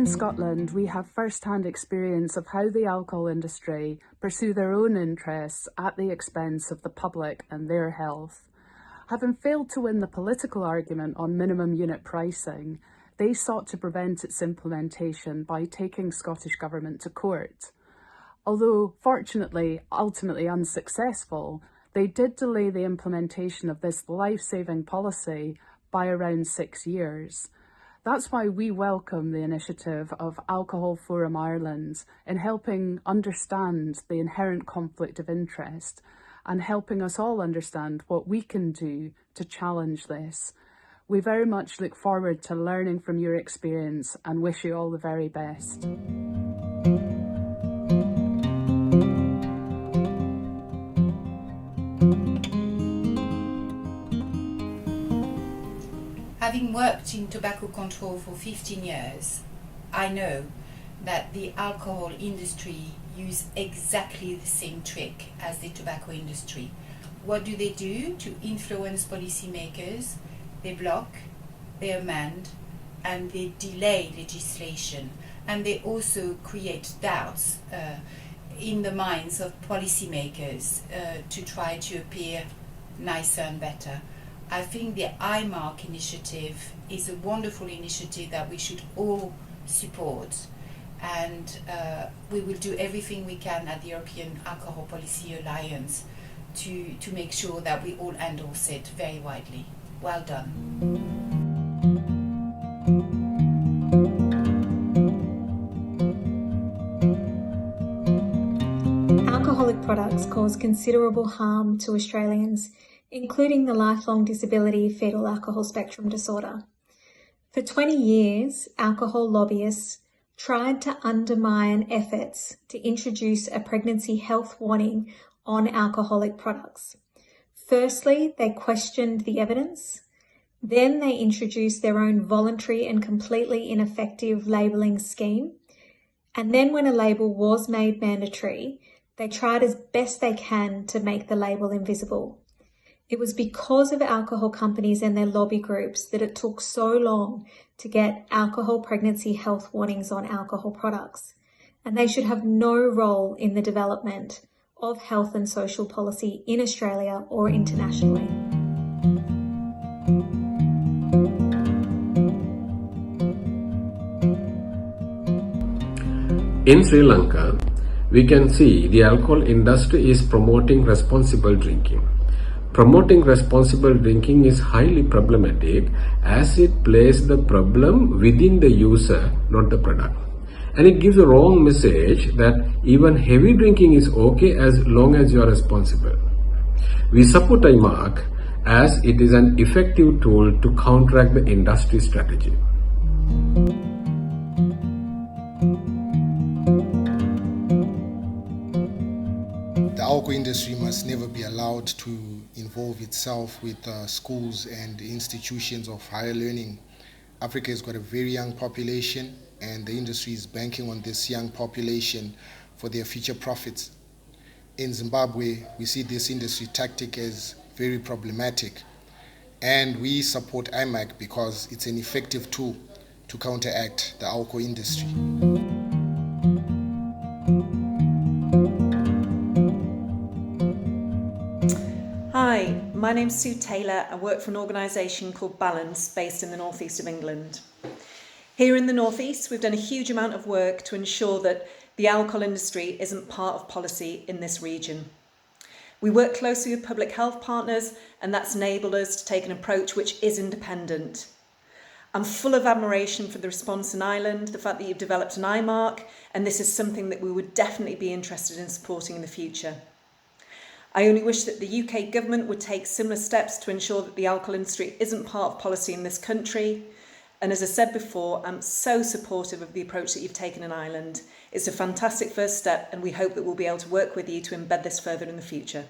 in Scotland, we have first-hand experience of how the alcohol industry pursue their own interests at the expense of the public and their health. Having failed to win the political argument on minimum unit pricing, they sought to prevent its implementation by taking Scottish Government to court. Although, fortunately, ultimately unsuccessful, they did delay the implementation of this life-saving policy by around 6 years. That's why we welcome the initiative of Alcohol Forum Ireland in helping understand the inherent conflict of interest and helping us all understand what we can do to challenge this. We very much look forward to learning from your experience and wish you all the very best. Having worked in tobacco control for 15 years, I know that the alcohol industry use exactly the same trick as the tobacco industry. What do they do to influence policymakers? They block, they amend, and they delay legislation. And they also create doubts in the minds of policymakers to try to appear nicer and better. I think the IMARC initiative is a wonderful initiative that we should all support, and we will do everything we can at the European Alcohol Policy Alliance to make sure that we all endorse it very widely. Well done. Alcoholic products cause considerable harm to Australians, including the lifelong disability fetal alcohol spectrum disorder. For 20 years, alcohol lobbyists tried to undermine efforts to introduce a pregnancy health warning on alcoholic products. Firstly, they questioned the evidence. Then they introduced their own voluntary and completely ineffective labelling scheme. And then when a label was made mandatory, they tried as best they can to make the label invisible. It was because of alcohol companies and their lobby groups that it took so long to get alcohol pregnancy health warnings on alcohol products. And they should have no role in the development of health and social policy in Australia or internationally. In Sri Lanka, we can see the alcohol industry is promoting responsible drinking. Promoting responsible drinking is highly problematic as it places the problem within the user, not the product. And it gives a wrong message that even heavy drinking is okay as long as you are responsible. We support IMARC as it is an effective tool to counteract the industry strategy. The alcohol industry must never be allowed to involve itself with schools and institutions of higher learning. Africa has got a very young population, and the industry is banking on this young population for their future profits. In Zimbabwe, we see this industry tactic as very problematic, and we support IMARC because it's an effective tool to counteract the alcohol industry. Hi, my name's Sue Taylor. I work for an organisation called Balance based in the northeast of England. Here in the northeast, we've done a huge amount of work to ensure that the alcohol industry isn't part of policy in this region. We work closely with public health partners, and that's enabled us to take an approach which is independent. I'm full of admiration for the response in Ireland, the fact that you've developed an IMARC, and this is something that we would definitely be interested in supporting in the future. I only wish that the UK government would take similar steps to ensure that the alcohol industry isn't part of policy in this country. And as I said before, I'm so supportive of the approach that you've taken in Ireland. It's a fantastic first step, and we hope that we'll be able to work with you to embed this further in the future.